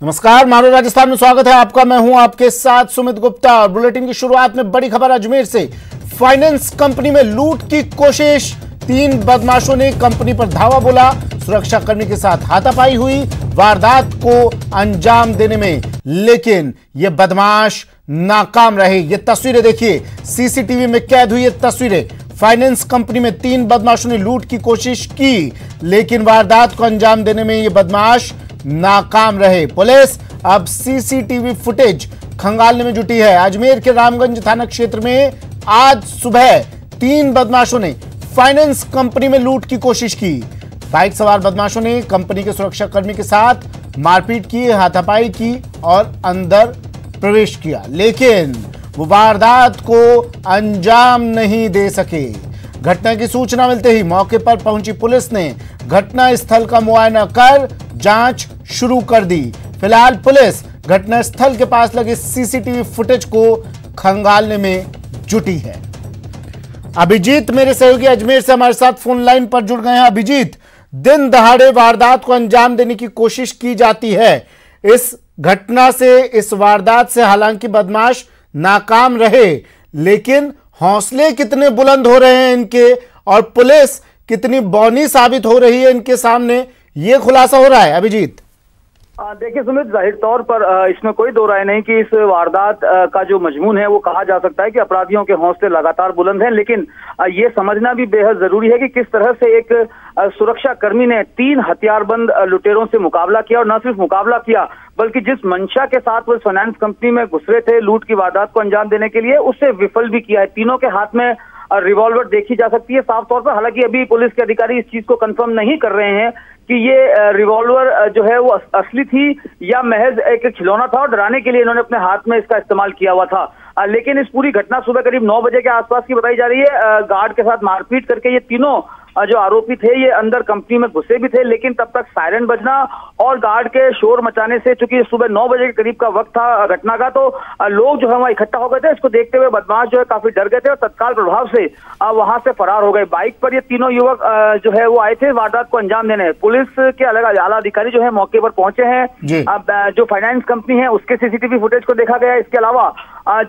नमस्कार, मारो राजस्थान में स्वागत है आपका। मैं हूं आपके साथ सुमित गुप्ता और बुलेटिन की शुरुआत में बड़ी खबर अजमेर से। फाइनेंस कंपनी में लूट की कोशिश, 3 बदमाशों ने कंपनी पर धावा बोला, सुरक्षाकर्मी के साथ हाथापाई हुई वारदात को अंजाम देने में, लेकिन ये बदमाश नाकाम रहे। ये तस्वीरें देखिए, सीसीटीवी में कैद हुई ये तस्वीरें। फाइनेंस कंपनी में 3 बदमाशों ने लूट की कोशिश की, लेकिन वारदात को अंजाम देने में ये बदमाश नाकाम रहे। पुलिस अब सीसीटीवी फुटेज खंगालने में जुटी है। अजमेर के रामगंज थाना क्षेत्र में आज सुबह 3 बदमाशों ने फाइनेंस कंपनी में लूट की कोशिश की। बाइक सवार बदमाशों ने कंपनी के सुरक्षाकर्मी के साथ मारपीट की, हाथापाई की और अंदर प्रवेश किया, लेकिन वो वारदात को अंजाम नहीं दे सके। घटना की सूचना मिलते ही मौके पर पहुंची पुलिस ने घटना स्थल का मुआयना कर जांच शुरू कर दी। फिलहाल पुलिस घटना स्थल के पास लगे सीसीटीवी फुटेज को खंगालने में जुटी है। अभिजीत मेरे सहयोगी अजमेर से हमारे साथ फोन लाइन पर जुड़ गए हैं। अभिजीत, दिन दहाड़े वारदात को अंजाम देने की कोशिश की जाती है। इस घटना से, इस वारदात से हालांकि बदमाश नाकाम रहे, लेकिन हौसले कितने बुलंद हो रहे हैं इनके और पुलिस कितनी बौनी साबित हो रही है इनके सामने, ये खुलासा हो रहा है। अभिजीत, देखिए सुमित, जाहिर तौर पर इसमें कोई दो राय नहीं कि इस वारदात का जो मजमून है वो कहा जा सकता है कि अपराधियों के हौसले लगातार बुलंद हैं, लेकिन ये समझना भी बेहद जरूरी है कि किस तरह से एक सुरक्षा कर्मी ने 3 हथियारबंद लुटेरों से मुकाबला किया, और न सिर्फ मुकाबला किया बल्कि जिस मंशा के साथ वो फाइनेंस कंपनी में घुसरे थे लूट की वारदात को अंजाम देने के लिए, उससे विफल भी किया है। तीनों के हाथ में रिवॉल्वर देखी जा सकती है साफ तौर पर। हालांकि अभी पुलिस के अधिकारी इस चीज को कंफर्म नहीं कर रहे हैं कि ये रिवॉल्वर जो है वो असली थी या महज एक खिलौना था और डराने के लिए इन्होंने अपने हाथ में इसका इस्तेमाल किया हुआ था। लेकिन इस पूरी घटना सुबह करीब 9 बजे के आसपास की बताई जा रही है। गार्ड के साथ मारपीट करके ये तीनों जो आरोपी थे ये अंदर कंपनी में घुसे भी थे, लेकिन तब तक सायरन बजना और गार्ड के शोर मचाने से, चूंकि सुबह 9 बजे के करीब का वक्त था घटना का, तो लोग जो है वहां इकट्ठा हो गए थे। इसको देखते हुए बदमाश जो है काफी डर गए थे और तत्काल प्रभाव से वहां से फरार हो गए। बाइक पर ये तीनों युवक जो है वो आए थे वारदात को अंजाम देने। पुलिस के अलग आला अधिकारी जो है मौके पर पहुंचे हैं। अब जो फाइनेंस कंपनी है उसके सीसीटीवी फुटेज को देखा गया। इसके अलावा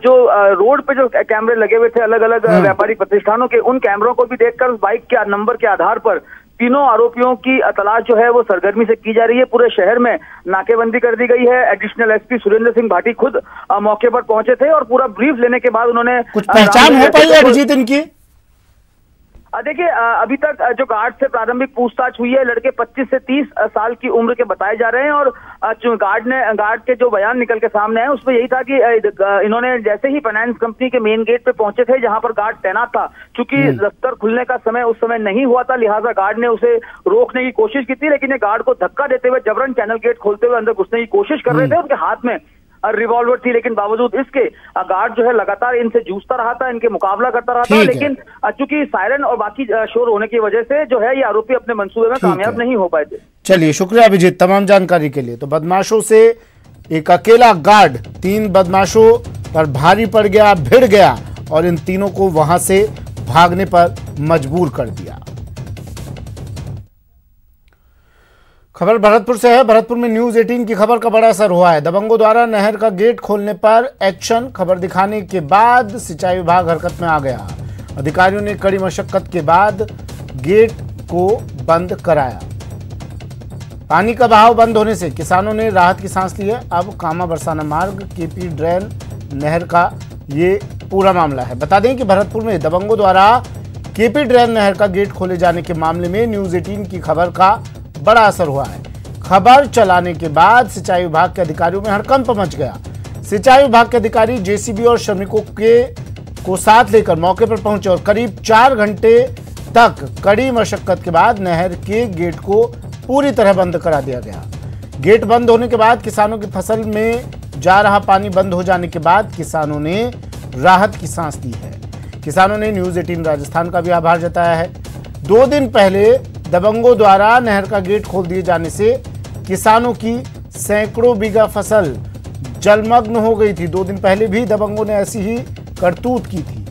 जो रोड पे जो कैमरे लगे हुए थे अलग अलग व्यापारिक प्रतिष्ठानों के, उन कैमरों को भी देखकर उस बाइक के नंबर के आधार पर तीनों आरोपियों की तलाश जो है वो सरगर्मी से की जा रही है। पूरे शहर में नाकेबंदी कर दी गई है। एडिशनल एसपी सुरेंद्र सिंह भाटी खुद मौके पर पहुंचे थे और पूरा ब्रीफ लेने के बाद उन्होंने कुछ पहचान हो पाई है अभिजीत इनकी? देखिए, अभी तक जो गार्ड से प्रारंभिक पूछताछ हुई है, लड़के 25 से 30 साल की उम्र के बताए जा रहे हैं और गार्ड के जो बयान निकल के सामने है उसमें यही था कि इन्होंने जैसे ही फाइनेंस कंपनी के मेन गेट पे पहुंचे थे जहां पर गार्ड तैनात था, चूंकि दफ्तर खुलने का समय उस समय नहीं हुआ था, लिहाजा गार्ड ने उसे रोकने की कोशिश की थी, लेकिन ये गार्ड को धक्का देते हुए जबरन चैनल गेट खोलते हुए अंदर घुसने की कोशिश कर रहे थे। उनके हाथ में रिवॉल्वर थी, लेकिन बावजूद इसके गार्ड जो है लगातार इनसे जूझता रहा था, इनके मुकाबला करता रहा था, लेकिन चूंकि सायरन और बाकी शोर होने की वजह से जो है ये आरोपी अपने मंसूबे में कामयाब नहीं हो पाए थे। चलिए, शुक्रिया अभिजीत तमाम जानकारी के लिए। तो बदमाशों से एक अकेला गार्ड 3 बदमाशों पर भारी पड़ गया, भिड़ गया और इन तीनों को वहां से भागने पर मजबूर कर दिया। खबर भरतपुर से है। भरतपुर में न्यूज 18 की खबर का बड़ा असर हुआ है। दबंगों द्वारा नहर का गेट खोलने पर एक्शन। खबर दिखाने के बाद सिंचाई विभाग हरकत में आ गया। अधिकारियों ने कड़ी मशक्कत के बाद गेट को बंद कराया। पानी का बहाव बंद होने से किसानों ने राहत की सांस ली है। अब कामा बरसाना मार्ग, केपी ड्रेन नहर का ये पूरा मामला है। बता दें कि भरतपुर में दबंगों द्वारा केपी ड्रेन नहर का गेट खोले जाने के मामले में न्यूज 18 की खबर का बड़ा असर हुआ है। खबर चलाने के बाद सिंचाई विभाग के अधिकारियों में हड़कंप मच गया। सिंचाई विभाग के अधिकारी जेसीबी और श्रमिकों को साथ लेकर मौके पर पहुंचे और करीब 4 घंटे तक कड़ी मशक्कत के बाद नहर के गेट को पूरी तरह बंद करा दिया गया। गेट बंद होने के बाद किसानों की फसल में जा रहा पानी बंद हो जाने के बाद किसानों ने राहत की सांस ली है। किसानों ने न्यूज 18 राजस्थान का भी आभार जताया है। 2 दिन पहले दबंगों द्वारा नहर का गेट खोल दिए जाने से किसानों की सैकड़ों बीघा फसल जलमग्न हो गई थी। 2 दिन पहले भी दबंगों ने ऐसी ही करतूत की थी।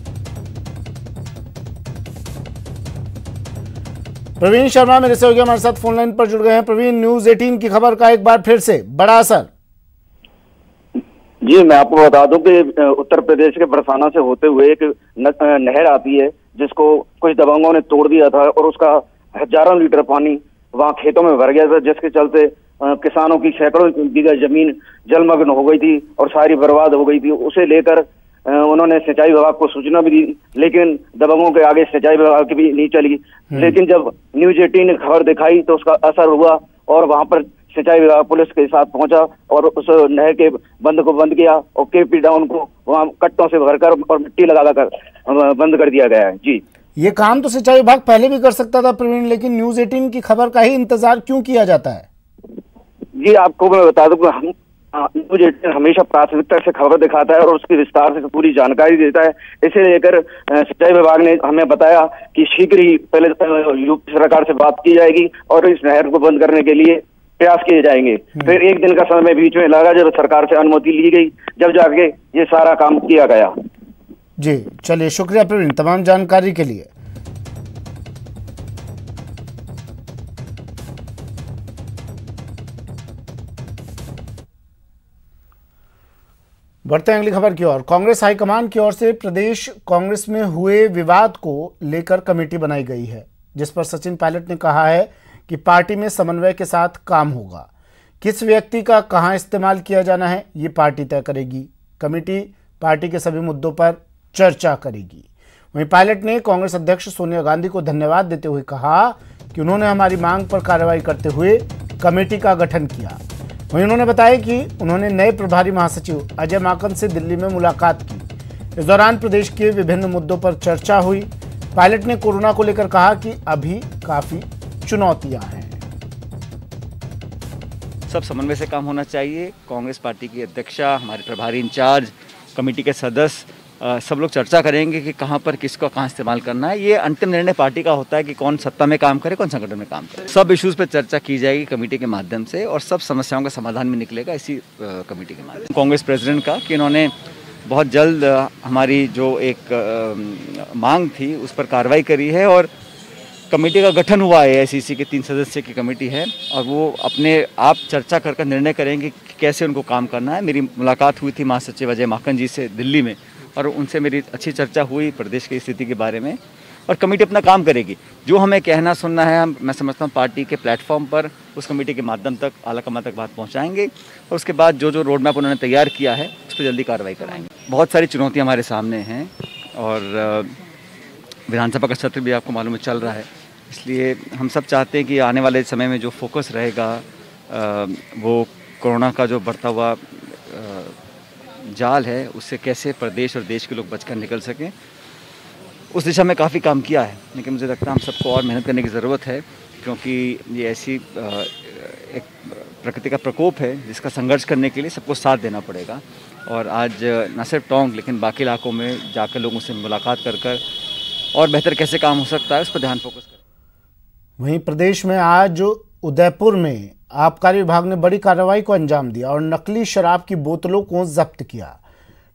प्रवीण शर्मा मेरे सहयोगी हमारे साथ फोन लाइन पर जुड़ गए हैं। प्रवीण, न्यूज 18 की खबर का एक बार फिर से बड़ा असर। जी, मैं आपको बता दूं कि उत्तर प्रदेश के बरसाना से होते हुए एक नहर आती है जिसको कुछ दबंगों ने तोड़ दिया था और उसका हजारों लीटर पानी वहां खेतों में भर गया था, जिसके चलते किसानों की सैकड़ों बीघा जमीन जलमग्न हो गई थी और सारी बर्बाद हो गई थी। उसे लेकर उन्होंने सिंचाई विभाग को सूचना भी दी, लेकिन दबंगों के आगे सिंचाई विभाग की भी नहीं चली। लेकिन जब न्यूज 18 ने खबर दिखाई तो उसका असर हुआ और वहां पर सिंचाई विभाग पुलिस के साथ पहुंचा और उस नहर के बंद को बंद किया और केपी डाउन को वहां कट्टों से भरकर और मिट्टी लगाकर बंद कर दिया गया है। जी, ये काम तो सिंचाई विभाग पहले भी कर सकता था प्रवीण, लेकिन न्यूज 18 की खबर का ही इंतजार क्यों किया जाता है? जी, आपको मैं बता दूं कि हम न्यूज 18 हमेशा प्राथमिकता से खबर दिखाता है और उसकी विस्तार से पूरी जानकारी देता है। इसे लेकर सिंचाई विभाग ने हमें बताया कि शीघ्र ही पहले यूपी सरकार से बात की जाएगी और इस नहर को बंद करने के लिए प्रयास किए जाएंगे। फिर एक दिन का समय बीच में लगा जब सरकार से अनुमति ली गई, जब जाके ये सारा काम किया गया। जी, चलिए, शुक्रिया प्रवीण तमाम जानकारी के लिए। बढ़ते हैं अगली खबर की ओर। कांग्रेस हाईकमान की ओर से प्रदेश कांग्रेस में हुए विवाद को लेकर कमेटी बनाई गई है, जिस पर सचिन पायलट ने कहा है कि पार्टी में समन्वय के साथ काम होगा। किस व्यक्ति का कहां इस्तेमाल किया जाना है, ये पार्टी तय करेगी। कमेटी पार्टी के सभी मुद्दों पर चर्चा करेगी। वहीं पायलट ने कांग्रेस अध्यक्ष सोनिया गांधी को धन्यवाद देते हुए कहा कि उन्होंने हमारी मांग पर कार्रवाई करते हुए कमेटी का गठन किया। वहीं उन्होंने बताया कि उन्होंने नए प्रभारी महासचिव अजय माकन से दिल्ली में मुलाकात की। इस दौरान प्रदेश के विभिन्न मुद्दों पर चर्चा हुई। पायलट ने कोरोना को लेकर कहा कि अभी काफी चुनौतियां हैं। सब समन्वय से काम होना चाहिए। कांग्रेस पार्टी की अध्यक्षा, हमारे प्रभारी इंचार्ज, कमेटी के सदस्य सब लोग चर्चा करेंगे कि कहां पर किसको कहां इस्तेमाल करना है। ये अंतिम निर्णय पार्टी का होता है कि कौन सत्ता में काम करे, कौन संगठन में काम करे। सब इश्यूज पर चर्चा की जाएगी कमेटी के माध्यम से और सब समस्याओं का समाधान भी निकलेगा इसी कमेटी के माध्यम से। कांग्रेस प्रेसिडेंट का कि इन्होंने बहुत जल्द हमारी जो एक मांग थी उस पर कार्रवाई करी है और कमेटी का गठन हुआ है। AICC के 3 सदस्य की कमेटी है और वो अपने आप चर्चा कर निर्णय करेंगे कि कैसे उनको काम करना है। मेरी मुलाकात हुई थी महासचिव अजय माकन जी से दिल्ली में और उनसे मेरी अच्छी चर्चा हुई प्रदेश की स्थिति के बारे में और कमेटी अपना काम करेगी। जो हमें कहना सुनना है मैं समझता हूँ पार्टी के प्लेटफॉर्म पर उस कमेटी के माध्यम तक आलाकमान तक बात पहुँचाएंगे और उसके बाद जो जो रोड मैप उन्होंने तैयार किया है उस पर जल्दी कार्रवाई कराएंगे। बहुत सारी चुनौतियाँ हमारे सामने हैं और विधानसभा का सत्र भी आपको मालूम है चल रहा है, इसलिए हम सब चाहते हैं कि आने वाले समय में जो फोकस रहेगा वो कोरोना का जो बढ़ता हुआ जाल है उससे कैसे प्रदेश और देश के लोग बचकर निकल सकें। उस दिशा में काफ़ी काम किया है, लेकिन मुझे लगता है हम सबको और मेहनत करने की ज़रूरत है, क्योंकि ये ऐसी एक प्रकृति का प्रकोप है जिसका संघर्ष करने के लिए सबको साथ देना पड़ेगा। और आज न सिर्फ टोंक लेकिन बाकी इलाकों में जाकर लोगों से मुलाकात कर और बेहतर कैसे काम हो सकता है उस पर ध्यान फोकस करें। वहीं प्रदेश में आज उदयपुर में आबकारी विभाग ने बड़ी कार्रवाई को अंजाम दिया और नकली शराब की बोतलों को जब्त किया।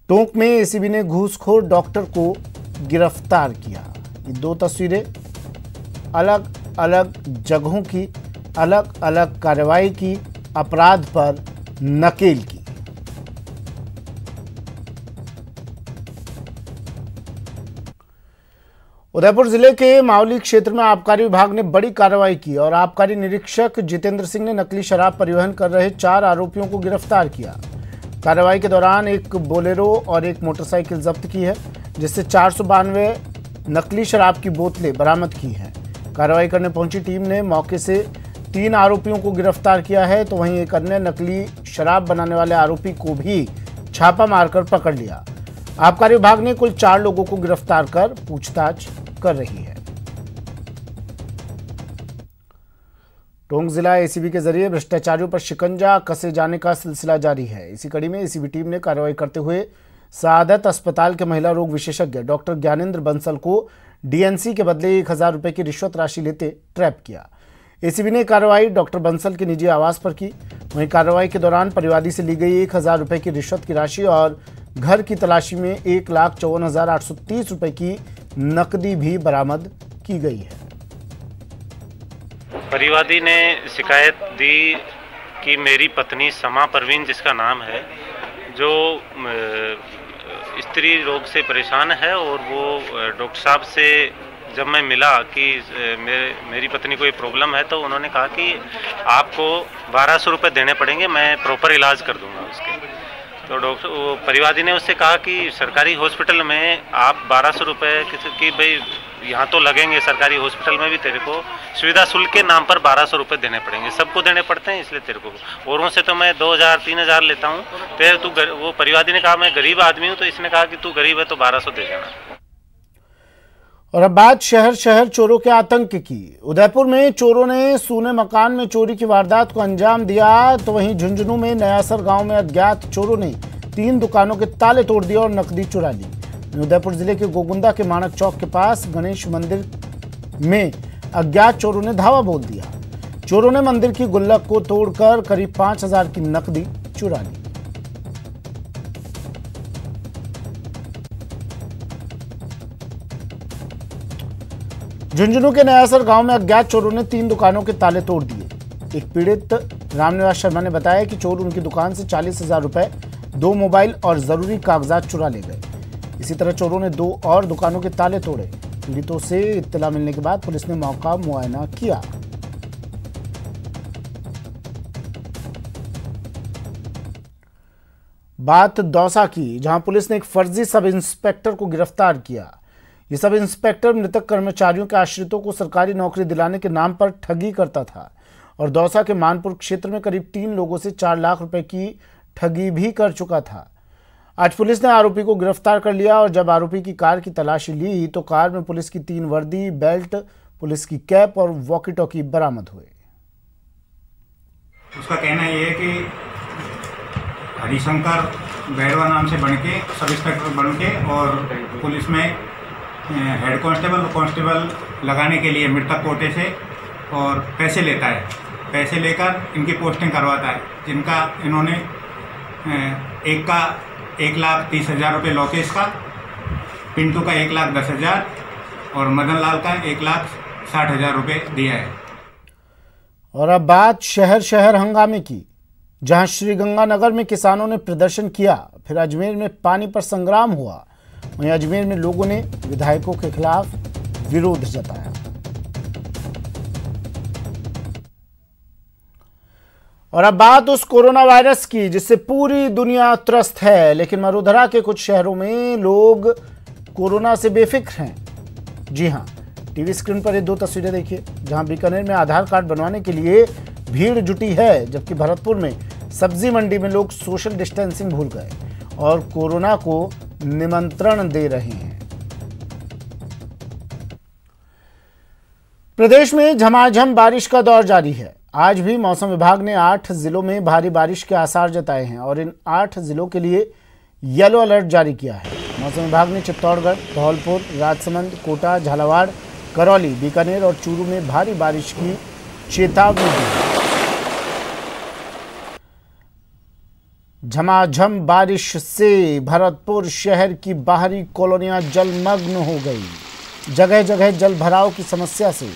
टोंक में ACB ने घूसखोर डॉक्टर को गिरफ्तार किया। ये 2 तस्वीरें अलग अलग जगहों की, अलग अलग कार्रवाई की, अपराध पर नकेल की। उदयपुर जिले के मावली क्षेत्र में आबकारी विभाग ने बड़ी कार्रवाई की और आबकारी निरीक्षक जितेंद्र सिंह ने नकली शराब परिवहन कर रहे 4 आरोपियों को गिरफ्तार किया। कार्रवाई के दौरान एक बोलेरो और एक मोटरसाइकिल जब्त की है, जिससे 492 नकली शराब की बोतलें बरामद की हैं। कार्रवाई करने पहुंची टीम ने मौके से 3 आरोपियों को गिरफ्तार किया है, तो वहीं एक अन्य नकली शराब बनाने वाले आरोपी को भी छापा मारकर पकड़ लिया। आबकारी विभाग ने कुल 4 लोगों को गिरफ्तार कर पूछताछ कर रही है। टोंक जिला ACB के जरिए भ्रष्टाचारियों पर शिकंजा कसे जाने का सिलसिला जारी है। इसी कड़ी में ACB टीम ने कार्रवाई करते हुए सादत अस्पताल के महिला रोग विशेषज्ञ डॉक्टर ज्ञानेंद्र बंसल को DNC के बदले 1000 रुपए की रिश्वत राशि लेते ट्रैप किया। ACB ने कार्रवाई डॉक्टर बंसल के निजी आवास पर की। वहीं कार्रवाई के दौरान परिवादी से ली गई 1000 रुपए की रिश्वत की राशि और घर की तलाशी में 1,54,830 रुपए की नकदी भी बरामद की गई है। परिवादी ने शिकायत दी कि मेरी पत्नी समा परवीन जिसका नाम है जो स्त्री रोग से परेशान है और वो डॉक्टर साहब से जब मैं मिला कि मेरी पत्नी को ये प्रॉब्लम है, तो उन्होंने कहा कि आपको 1200 रुपये देने पड़ेंगे, मैं प्रॉपर इलाज कर दूंगा उसके। तो डॉक्टर वो परिवादी ने उससे कहा कि सरकारी हॉस्पिटल में आप 1200 रुपये की भाई यहाँ तो लगेंगे, सरकारी हॉस्पिटल में भी तेरे को सुविधा शुल्क के नाम पर 1200 रुपये देने पड़ेंगे, सबको देने पड़ते हैं, इसलिए तेरे को औरों से तो मैं 2000-3000 लेता हूँ, फिर तू वो परिवादी ने कहा मैं गरीब आदमी हूँ, तो इसने कहा कि तू गरीब है तो 1200 दे देना। और अब बात शहर शहर चोरों के आतंक की। उदयपुर में चोरों ने सूने मकान में चोरी की वारदात को अंजाम दिया, तो वहीं झुंझुनू में नयासर गांव में अज्ञात चोरों ने 3 दुकानों के ताले तोड़ दिए और नकदी चुरा ली। उदयपुर जिले के गोगुंदा के माणक चौक के पास गणेश मंदिर में अज्ञात चोरों ने धावा बोल दिया। चोरों ने मंदिर की गुल्लक को तोड़कर करीब 5000 की नकदी चुरा ली। झुंझुनू के नयासर गांव में अज्ञात चोरों ने 3 दुकानों के ताले तोड़ दिए। एक पीड़ित रामनिवास शर्मा ने बताया कि चोर उनकी दुकान से 40,000 रुपए, 2 मोबाइल और जरूरी कागजात चुरा ले गए। इसी तरह चोरों ने 2 और दुकानों के ताले तोड़े। पीड़ितों से इत्तला मिलने के बाद पुलिस ने मौका मुआयना किया। बात दौसा की, जहां पुलिस ने एक फर्जी सब इंस्पेक्टर को गिरफ्तार किया। ये सब इंस्पेक्टर मृतक कर्मचारियों के आश्रितों को सरकारी नौकरी दिलाने के नाम पर ठगी करता था और दौसा के मानपुर क्षेत्र में करीब 3 लोगों से 4 लाख रुपए की ठगी भी कर चुका था। आज पुलिस ने आरोपी को गिरफ्तार कर लिया और जब आरोपी की कार की तलाशी ली तो कार में पुलिस की 3 वर्दी, बेल्ट, पुलिस की कैप और वॉकी टॉकी बरामद हुए। उसका कहना यह है कि हरिशंकर बैरवा नाम से बन के सब इंस्पेक्टर बन के और पुलिस में हेड कांस्टेबल और कांस्टेबल लगाने के लिए मृतक कोटे से और पैसे लेता है। पैसे लेकर इनकी पोस्टिंग करवाता है, जिनका इन्होंने एक का 1,30,000 रुपये लोकेश का, पिंटू का 1,10,000 और मदन लाल का 1,60,000 रुपये दिया है। और अब बात शहर शहर हंगामे की, जहां श्रीगंगानगर में किसानों ने प्रदर्शन किया, फिर अजमेर में पानी पर संग्राम हुआ। वहीं अजमेर में लोगों ने विधायकों के खिलाफ विरोध जताया। और अब बात उस कोरोना वायरस की जिससे पूरी दुनिया त्रस्त है, लेकिन मरुधरा के कुछ शहरों में लोग कोरोना से बेफिक्र हैं। जी हां, टीवी स्क्रीन पर ये 2 तस्वीरें देखिए, जहां बीकानेर में आधार कार्ड बनवाने के लिए भीड़ जुटी है, जबकि भरतपुर में सब्जी मंडी में लोग सोशल डिस्टेंसिंग भूल गए और कोरोना को निमंत्रण दे रहे हैं। प्रदेश में झमाझम बारिश का दौर जारी है। आज भी मौसम विभाग ने 8 जिलों में भारी बारिश के आसार जताए हैं और इन 8 जिलों के लिए येलो अलर्ट जारी किया है। मौसम विभाग ने चित्तौड़गढ़, धौलपुर, राजसमंद, कोटा, झालावाड़, करौली, बीकानेर और चूरू में भारी बारिश की चेतावनी दी है। झमाझम बारिश से भरतपुर शहर की बाहरी कॉलोनियां जलमग्न हो गई। जगह जगह जल भराव की समस्या से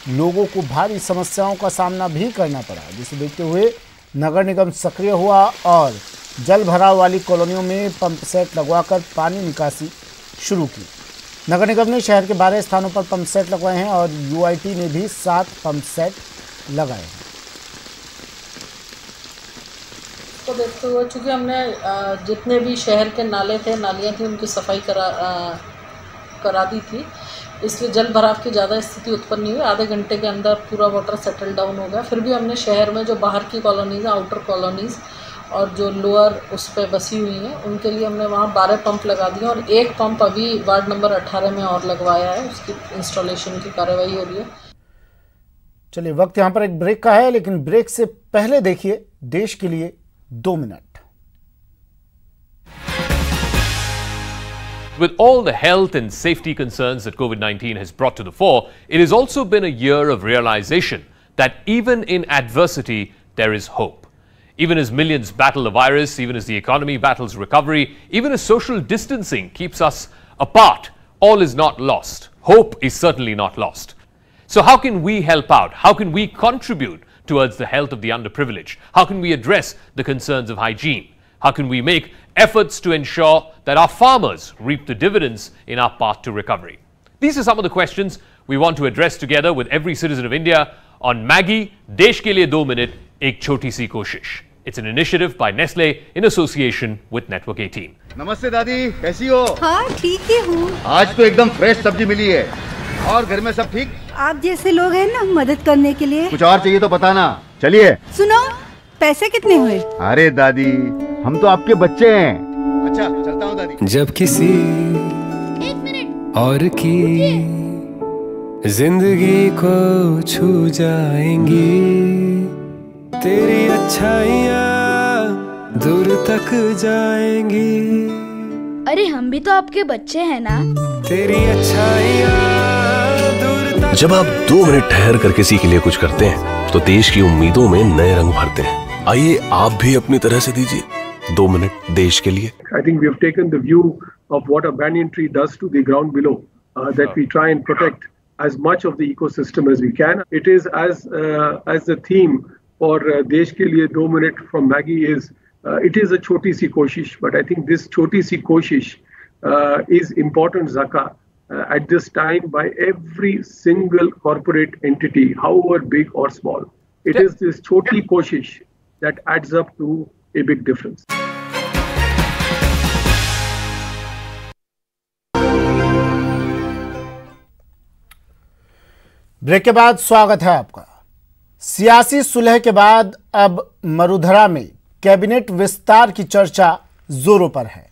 लोगों को भारी समस्याओं का सामना भी करना पड़ा, जिसे देखते हुए नगर निगम सक्रिय हुआ और जल भराव वाली कॉलोनियों में पंप सेट लगवाकर पानी निकासी शुरू की। नगर निगम ने शहर के 12 स्थानों पर पंप सेट लगवाए हैं और यूआईटी ने भी 7 पंप सेट लगाए हैं। तो देखते हुए चूँकि हमने जितने भी शहर के नाले थे, नालियाँ थी, उनकी सफाई करा दी थी, इसलिए जल भराव की ज़्यादा स्थिति उत्पन्न नहीं हुई। आधे घंटे के अंदर पूरा वाटर सेटल डाउन हो गया। फिर भी हमने शहर में जो बाहर की कॉलोनीज़ हैं, आउटर कॉलोनीज़ और जो लोअर उस पर बसी हुई हैं, उनके लिए हमने वहाँ 12 पंप लगा दिए और 1 पंप अभी वार्ड नंबर 18 में और लगवाया है। उसकी इंस्टॉलेशन की कार्रवाई हो रही है। चलिए, वक्त यहाँ पर एक ब्रेक का है, लेकिन ब्रेक से पहले देखिए देश के लिए 2 minute. With all the health and safety concerns that COVID-19 has brought to the fore, it has also been a year of realization that even in adversity, there is hope. Even as millions battle the virus, even as the economy battles recovery, even as social distancing keeps us apart, all is not lost. Hope is certainly not lost. So how can we help out? How can we contribute towards the health of the underprivileged? How can we address the concerns of hygiene? How can we make efforts to ensure that our farmers reap the dividends in our path to recovery? These are some of the questions we want to address together with every citizen of India on Maggi Desh ke liye 2 minute ek choti si koshish. It's an initiative by Nestle in association with Network 18. नमस्ते दादी, कैसी हो? हाँ ठीक ही हूँ। आज तो एकदम फ्रेश सब्जी मिली है। और घर में सब ठीक? आप जैसे लोग हैं ना मदद करने के लिए। कुछ और चाहिए तो बताना। चलिए। सुनो, पैसे कितने हुए? अरे दादी, हम तो आपके बच्चे हैं। अच्छा, चलता हूँ दादी। जब किसी और की जिंदगी को छू जाएंगी, तेरी अच्छाइयाँ दूर तक जाएंगी। अरे हम भी तो आपके बच्चे हैं ना। तेरी अच्छाइयाँ दूर तक। जब आप 2 मिनट ठहर कर किसी के लिए कुछ करते हैं तो देश की उम्मीदों में नए रंग भरते हैं। आइए आप भी अपनी तरह से दीजिए 2 मिनट देश के लिए। I think we have taken the view of what a banyan tree does to the ground below, that we try and protect as much of the ecosystem as we can. It is as the theme for Desh ke liye 2 minute from Maggi is, it is a choti si koshish, but I think this choti si koshish is important zakah at this time by every single corporate entity, however big or small. It is this choti koshish that adds up to a big difference. Break के बाद स्वागत है आपका। सियासी सुलह के बाद अब मरुधरा में कैबिनेट विस्तार की चर्चा जोरों पर है,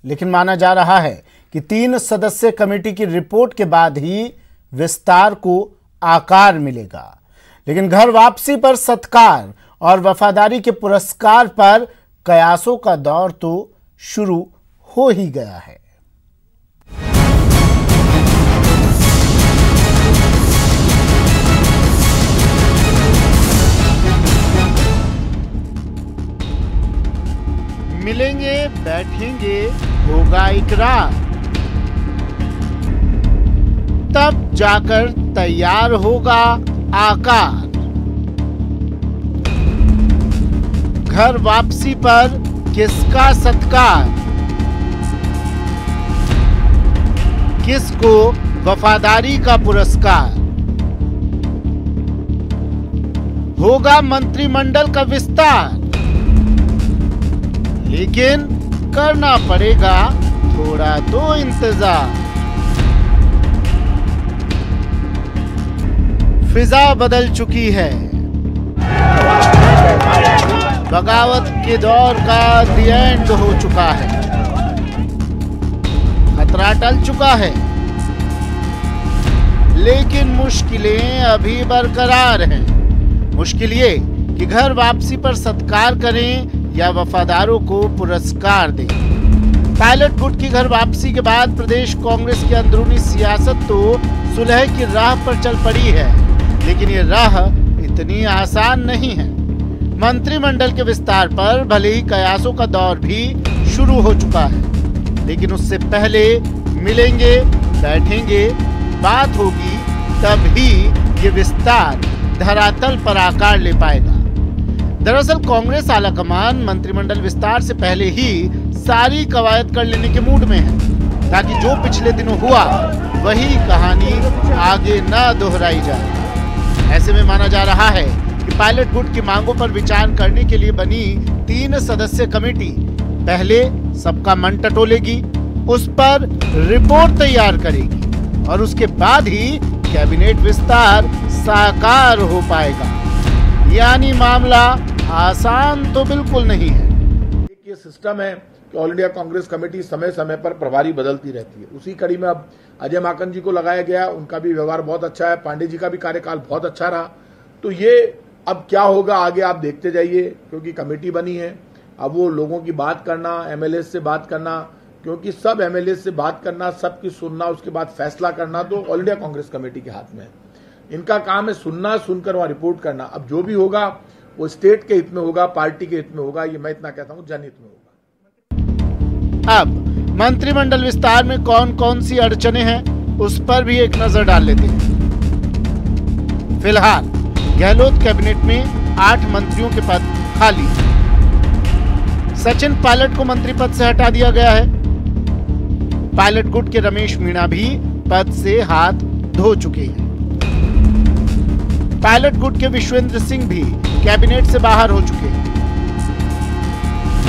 लेकिन माना जा रहा है कि 3 सदस्यीय कमेटी की रिपोर्ट के बाद ही विस्तार को आकार मिलेगा। लेकिन घर वापसी पर सत्कार और वफादारी के पुरस्कार पर कयासों का दौर तो शुरू हो ही गया है। मिलेंगे, बैठेंगे, होगा इकरार, तब जाकर तैयार होगा आकार। घर वापसी पर किसका सत्कार, किसको वफादारी का पुरस्कार, होगा मंत्रिमंडल का विस्तार, लेकिन करना पड़ेगा थोड़ा तो इंतजार। फिजा बदल चुकी है, बगावत के दौर का द एंड हो चुका है, खतरा टल चुका है, लेकिन मुश्किलें अभी बरकरार हैं। मुश्किल ये कि घर वापसी पर सत्कार करें या वफादारों को पुरस्कार दें। पायलट गुट की घर वापसी के बाद प्रदेश कांग्रेस की अंदरूनी सियासत तो सुलह की राह पर चल पड़ी है, लेकिन ये राह इतनी आसान नहीं है। मंत्रिमंडल के विस्तार पर भले ही कयासों का दौर भी शुरू हो चुका है, लेकिन उससे पहले मिलेंगे, बैठेंगे, बात होगी, तभी ये विस्तार धरातल पर आकार ले पाएगा। दरअसल कांग्रेस आलाकमान मंत्रिमंडल विस्तार से पहले ही सारी कवायद कर लेने के मूड में है, ताकि जो पिछले दिनों हुआ वही कहानी आगे न दोहराई जाए। ऐसे में माना जा रहा है कि पायलट गुट की मांगों पर विचार करने के लिए बनी 3 सदस्यीय कमेटी पहले सबका मन टटोलेगी, उस पर रिपोर्ट तैयार करेगी और उसके बाद ही कैबिनेट विस्तार साकार हो पाएगा। यानी मामला आसान तो बिल्कुल नहीं है। ये सिस्टम है कि ऑल इंडिया कांग्रेस कमेटी समय समय पर प्रभारी बदलती रहती है। उसी कड़ी में अब अजय माकन जी को लगाया गया, उनका भी व्यवहार बहुत अच्छा है, पांडे जी का भी कार्यकाल बहुत अच्छा रहा। तो ये अब क्या होगा आगे आप देखते जाइए, क्योंकि कमेटी बनी है। अब वो लोगों की बात करना, एमएलए से बात करना, क्योंकि सब एमएलए से बात करना, सबकी सुनना, उसके बाद फैसला करना तो ऑल इंडिया कांग्रेस कमेटी के हाथ में है। इनका काम है सुनना, सुनकर वहां रिपोर्ट करना। अब जो भी होगा वो स्टेट के हित में होगा, पार्टी के हित में होगा, ये मैं इतना कहता हूं, जनहित में होगा। अब मंत्रिमंडल विस्तार में कौन कौन सी अड़चने हैं उस पर भी एक नजर डाल लेते हैं। फिलहाल गहलोत कैबिनेट में 8 मंत्रियों के पद खाली, सचिन पायलट को मंत्री पद से हटा दिया गया है। पायलट गुट के रमेश मीणा भी पद से हाथ धो चुके हैं। पायलट गुट के विश्वेंद्र सिंह भी कैबिनेट से बाहर हो चुके हैं।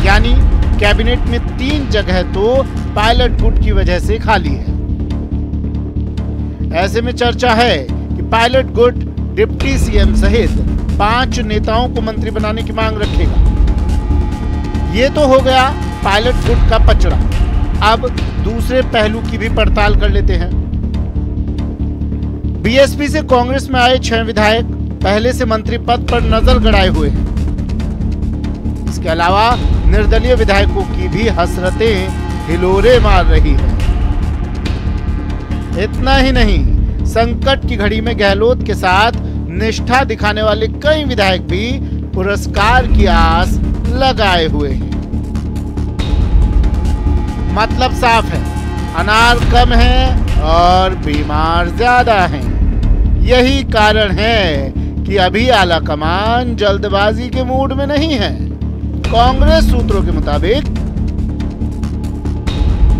यानी कैबिनेट में 3 जगह तो पायलट गुट की वजह से खाली है। ऐसे में चर्चा है कि पायलट गुट डिप्टी सीएम सहित 5 नेताओं को मंत्री बनाने की मांग रखेगा। ये तो हो गया पायलट गुट का पचड़ा। अब दूसरे पहलू की भी पड़ताल कर लेते हैं। बीएसपी से कांग्रेस में आए 6 विधायक पहले से मंत्री पद पर नजर गड़ाए हुए हैं। इसके अलावा निर्दलीय विधायकों की भी हसरतें हिलोरे मार रही हैं। इतना ही नहीं, संकट की घड़ी में गहलोत के साथ निष्ठा दिखाने वाले कई विधायक भी पुरस्कार की आस लगाए हुए हैं। मतलब साफ है, अनार कम है और बीमार ज्यादा हैं। यही कारण है कि अभी आला कमान जल्दबाजी के मूड में नहीं है। कांग्रेस सूत्रों के मुताबिक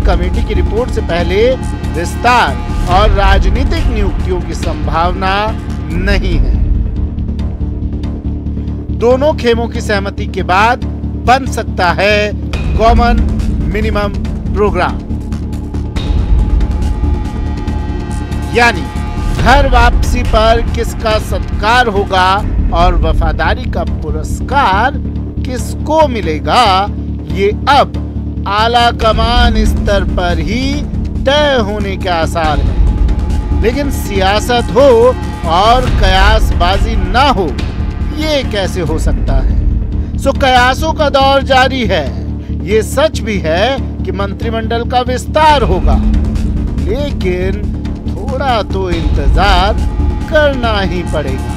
कमेटी की रिपोर्ट से पहले विस्तार और राजनीतिक नियुक्तियों की संभावना नहीं है। दोनों खेमों की सहमति के बाद बन सकता है कॉमन मिनिमम प्रोग्राम, यानी घर वापसी पर किसका सत्कार होगा और वफादारी का पुरस्कार किसको मिलेगा, ये अब आला कमान स्तर पर ही तय होने के आसार हैं। लेकिन सियासत हो और कयासबाजी ना हो, ये कैसे हो सकता है? सो कयासों का दौर जारी है। ये सच भी है कि मंत्रिमंडल का विस्तार होगा, लेकिन थोड़ा तो इंतजार करना ही पड़ेगा।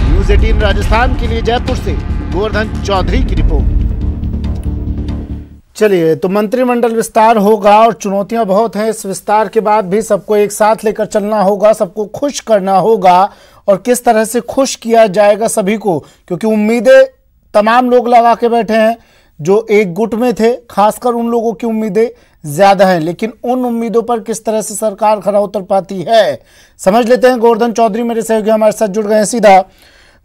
न्यूज़ 18 राजस्थान के लिए जयपुर से गोवर्धन चौधरी की रिपोर्ट। चलिए, तो मंत्रिमंडल विस्तार होगा और चुनौतियां बहुत हैं। इस विस्तार के बाद भी सबको एक साथ लेकर चलना होगा, सबको खुश करना होगा। और किस तरह से खुश किया जाएगा सभी को, क्योंकि उम्मीदें तमाम लोग लगा के बैठे हैं। जो एक गुट में थे, खासकर उन लोगों की उम्मीदें ज्यादा हैं, लेकिन उन उम्मीदों पर किस तरह से सरकार खरा उतर पाती है, समझ लेते हैं। गोवर्धन चौधरी मेरे सहयोगी हमारे साथ जुड़ गए हैं सीधा।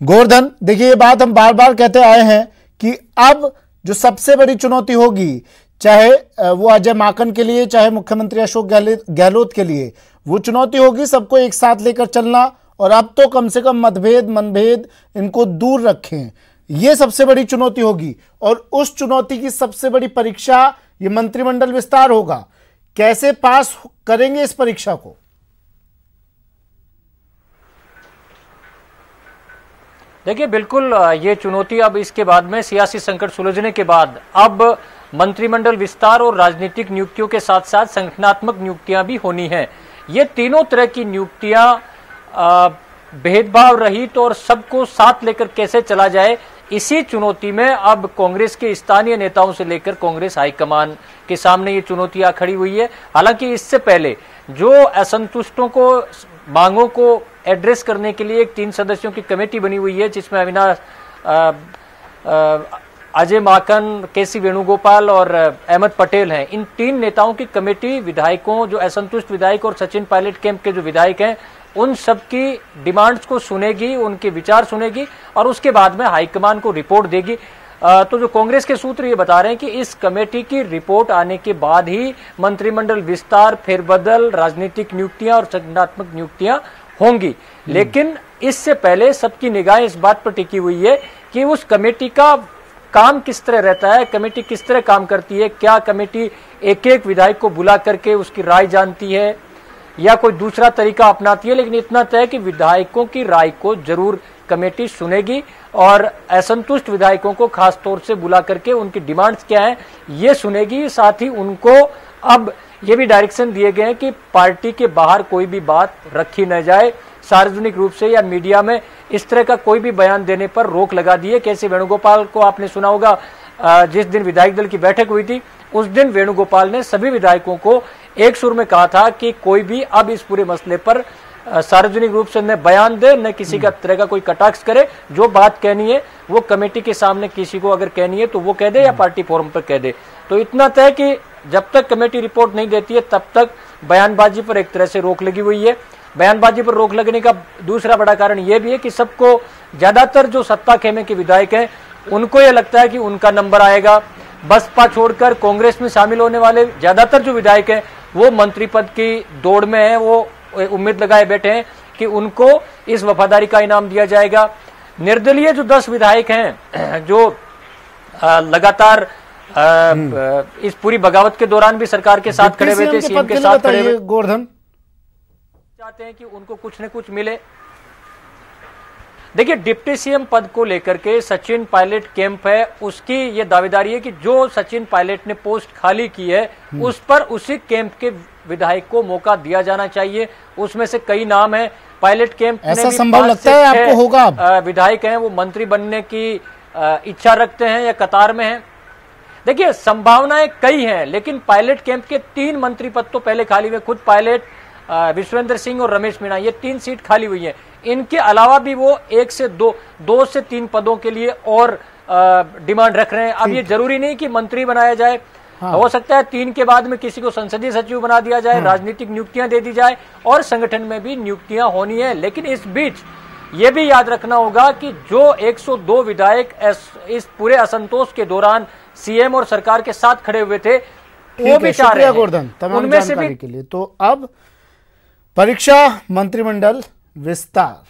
गोवर्धन, देखिए, ये बात हम बार बार कहते आए हैं कि अब जो सबसे बड़ी चुनौती होगी, चाहे वो अजय माकन के लिए, चाहे मुख्यमंत्री अशोक गहलोत के लिए, वो चुनौती होगी सबको एक साथ लेकर चलना। और अब तो कम से कम मतभेद मनभेद इनको दूर रखें, ये सबसे बड़ी चुनौती होगी। और उस चुनौती की सबसे बड़ी परीक्षा ये मंत्रिमंडल विस्तार होगा। कैसे पास करेंगे इस परीक्षा को? देखिए, बिल्कुल ये चुनौती अब इसके बाद में सियासी संकट सुलझने के बाद अब मंत्रिमंडल विस्तार और राजनीतिक नियुक्तियों के साथ साथ संगठनात्मक नियुक्तियां भी होनी हैं। ये तीनों तरह की नियुक्तियां भेदभाव रहित और सबको साथ लेकर कैसे चला जाए, इसी चुनौती में अब कांग्रेस के स्थानीय नेताओं से लेकर कांग्रेस हाईकमान के सामने ये चुनौतियां खड़ी हुई है। हालांकि इससे पहले जो असंतुष्टों को मांगों को एड्रेस करने के लिए एक 3 सदस्यों की कमेटी बनी हुई है, जिसमें अविनाश अजय माकन, केसी वेणुगोपाल और अहमद पटेल हैं। इन 3 नेताओं की कमेटी विधायकों, जो असंतुष्ट विधायक और सचिन पायलट कैंप के जो विधायक हैं, उन सबकी डिमांड्स को सुनेगी, उनके विचार सुनेगी और उसके बाद में हाईकमान को रिपोर्ट देगी। तो जो कांग्रेस के सूत्र ये बता रहे हैं कि इस कमेटी की रिपोर्ट आने के बाद ही मंत्रिमंडल विस्तार, फेरबदल, राजनीतिक नियुक्तियां और संगठनात्मक नियुक्तियां होंगी। लेकिन इससे पहले सबकी निगाहें इस बात पर टिकी हुई है कि उस कमेटी का काम किस तरह रहता है, कमेटी किस तरह काम करती है। क्या कमेटी एक एक विधायक को बुला करके उसकी राय जानती है या कोई दूसरा तरीका अपनाती है। लेकिन इतना तय कि विधायकों की राय को जरूर कमेटी सुनेगी और असंतुष्ट विधायकों को खास तौर से बुला करके उनकी डिमांड्स क्या है ये सुनेगी। साथ ही उनको अब ये भी डायरेक्शन दिए गए हैं कि पार्टी के बाहर कोई भी बात रखी न जाए, सार्वजनिक रूप से या मीडिया में इस तरह का कोई भी बयान देने पर रोक लगा दी है। कैसे वेणुगोपाल को आपने सुना होगा, जिस दिन विधायक दल की बैठक हुई थी उस दिन वेणुगोपाल ने सभी विधायकों को एक सुर में कहा था कि कोई भी अब इस पूरे मसले पर सार्वजनिक रूप से न बयान दे, न किसी का तरह का कोई कटाक्ष करे। जो बात कहनी है वो कमेटी के सामने किसी को अगर कहनी है तो वो कह दे या पार्टी फोरम पर कह दे। तो इतना तय कि जब तक कमेटी रिपोर्ट नहीं देती है तब तक बयानबाजी पर एक तरह से रोक लगी हुई है। बयानबाजी पर रोक लगने का दूसरा बड़ा कारण यह भी है कि सबको, ज्यादातर जो सत्ता खेमे के विधायक हैं उनको यह लगता है कि उनका नंबर आएगा। बसपा छोड़कर कांग्रेस में शामिल होने वाले ज्यादातर जो विधायक हैं वो मंत्री पद की दौड़ में हैं, वो उम्मीद लगाए बैठे हैं कि उनको इस वफादारी का इनाम दिया जाएगा। निर्दलीय जो 10 विधायक हैं जो लगातार इस पूरी बगावत के दौरान भी सरकार के साथ खड़े हुए थे, सीएम के साथ खड़े हुए, गोवर्धन चाहते हैं कि उनको कुछ न कुछ मिले। देखिए, डिप्टी सीएम पद को लेकर के सचिन पायलट कैंप है, उसकी ये दावेदारी है कि जो सचिन पायलट ने पोस्ट खाली की है उस पर उसी कैंप के विधायक को मौका दिया जाना चाहिए। उसमें से कई नाम है पायलट कैंप में ऐसा संभव लगता है आपको होगा? विधायक हैं वो मंत्री बनने की इच्छा रखते हैं या कतार में हैं। देखिए, संभावनाएं कई हैं, लेकिन पायलट कैंप के 3 मंत्री पद तो पहले खाली हुए। खुद पायलट, विश्वेंद्र सिंह और रमेश मीणा, ये 3 सीट खाली हुई है। इनके अलावा भी वो 1 से 2 से 3 पदों के लिए और डिमांड रख रहे हैं। अब ये जरूरी नहीं कि मंत्री बनाया जाए, हो सकता है 3 के बाद में किसी को संसदीय सचिव बना दिया जाए, राजनीतिक नियुक्तियां दे दी जाए और संगठन में भी नियुक्तियां होनी है। लेकिन इस बीच ये भी याद रखना होगा कि जो 102 विधायक इस पूरे असंतोष के दौरान सीएम और सरकार के साथ खड़े हुए थे, वो भी चाह रहे हैं उनमें से भी के लिए। तो अब परीक्षा मंत्रिमंडल विस्तार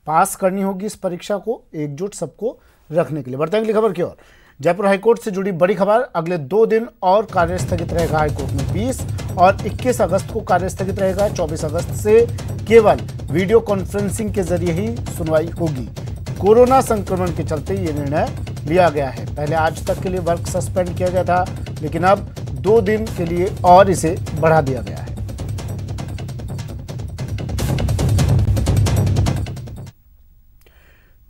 पास करनी होगी। इस परीक्षा को एकजुट सबको रखने के लिए। बढ़ते हैं अगली खबर की ओर। जयपुर हाईकोर्ट से जुड़ी बड़ी खबर। अगले 2 दिन और कार्य स्थगित रहेगा हाईकोर्ट में। 20 और 21 अगस्त को कार्य स्थगित रहेगा। 24 अगस्त से केवल वीडियो कॉन्फ्रेंसिंग के जरिए ही सुनवाई होगी। कोरोना संक्रमण के चलते ये निर्णय लिया गया है। पहले आज तक के लिए वर्क सस्पेंड किया गया था, लेकिन अब 2 दिन के लिए और इसे बढ़ा दिया गया है।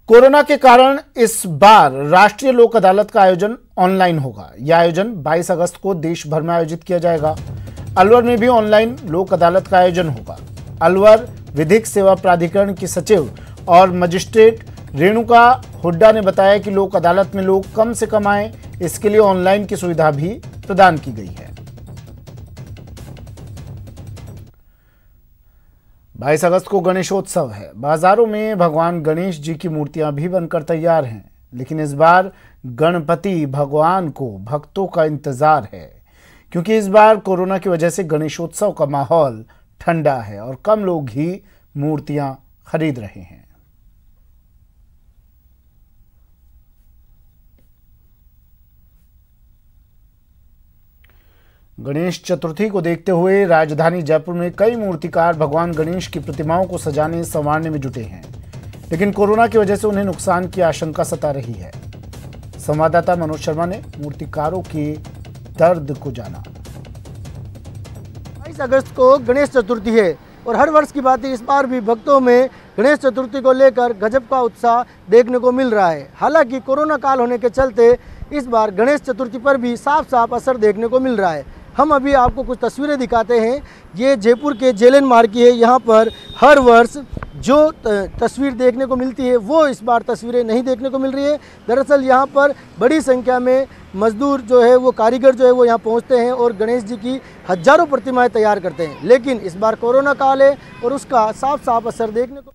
कोरोना के कारण इस बार राष्ट्रीय लोक अदालत का आयोजन ऑनलाइन होगा। यह आयोजन 22 अगस्त को देश भर में आयोजित किया जाएगा। अलवर में भी ऑनलाइन लोक अदालत का आयोजन होगा। अलवर विधिक सेवा प्राधिकरण की सचिव और मजिस्ट्रेट रेणुका हुड्डा ने बताया कि लोक अदालत में लोग कम से कम आए, इसके लिए ऑनलाइन की सुविधा भी प्रदान की गई है। 22 अगस्त को गणेशोत्सव है। बाजारों में भगवान गणेश जी की मूर्तियां भी बनकर तैयार हैं, लेकिन इस बार गणपति भगवान को भक्तों का इंतजार है, क्योंकि इस बार कोरोना की वजह से गणेशोत्सव का माहौल ठंडा है और कम लोग ही मूर्तियां खरीद रहे हैं। गणेश चतुर्थी को देखते हुए राजधानी जयपुर में कई मूर्तिकार भगवान गणेश की प्रतिमाओं को सजाने संवारने में जुटे हैं, लेकिन कोरोना की वजह से उन्हें नुकसान की आशंका सता रही है। संवाददाता मनोज शर्मा ने मूर्तिकारों के दर्द को जाना। 22 अगस्त को गणेश चतुर्थी है और हर वर्ष की बात है, इस बार भी भक्तों में गणेश चतुर्थी को लेकर गजब का उत्साह देखने को मिल रहा है। हालांकि कोरोना काल होने के चलते इस बार गणेश चतुर्थी पर भी साफ साफ असर देखने को मिल रहा है। हम अभी आपको कुछ तस्वीरें दिखाते हैं। ये जयपुर के जेलन मार्ग की है। यहाँ पर हर वर्ष जो तस्वीर देखने को मिलती है वो इस बार तस्वीरें नहीं देखने को मिल रही है। दरअसल यहाँ पर बड़ी संख्या में मजदूर जो है वो, कारीगर जो है वो यहाँ पहुँचते हैं और गणेश जी की हजारों प्रतिमाएं तैयार करते हैं, लेकिन इस बार कोरोना काल है और उसका साफ साफ असर देखने को।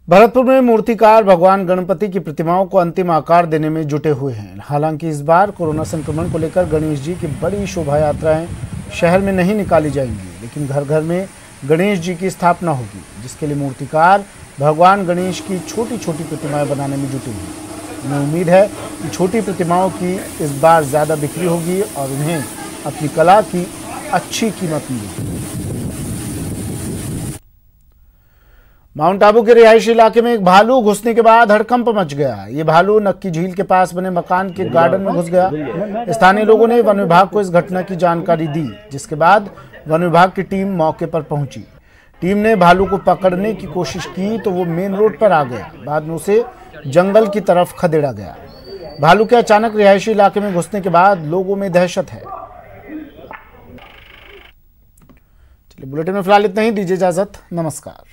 भरतपुर में मूर्तिकार भगवान गणपति की प्रतिमाओं को अंतिम आकार देने में जुटे हुए हैं। हालांकि इस बार कोरोना संक्रमण को लेकर गणेश जी की बड़ी शोभा यात्राएं शहर में नहीं निकाली जाएंगी, लेकिन घर घर में गणेश जी की स्थापना होगी, जिसके लिए मूर्तिकार भगवान गणेश की छोटी छोटी प्रतिमाएं बनाने में जुटे हैं। उन्हें उम्मीद है कि छोटी प्रतिमाओं की इस बार ज़्यादा बिक्री होगी और उन्हें अपनी कला की अच्छी कीमत मिलेगी। माउंट आबू के रिहायशी इलाके में एक भालू घुसने के बाद हड़कंप मच गया। ये भालू नक्की झील के पास बने मकान के गार्डन में घुस गया। स्थानीय लोगों ने वन विभाग को इस घटना की जानकारी दी, जिसके बाद वन विभाग की टीम मौके पर पहुंची। टीम ने भालू को पकड़ने की कोशिश की तो वो मेन रोड पर आ गया। बाद में उसे जंगल की तरफ खदेड़ा गया। भालू के अचानक रिहायशी इलाके में घुसने के बाद लोगों में दहशत है। बुलेटिन में फिलहाल इतना ही, दीजिए इजाजत, नमस्कार।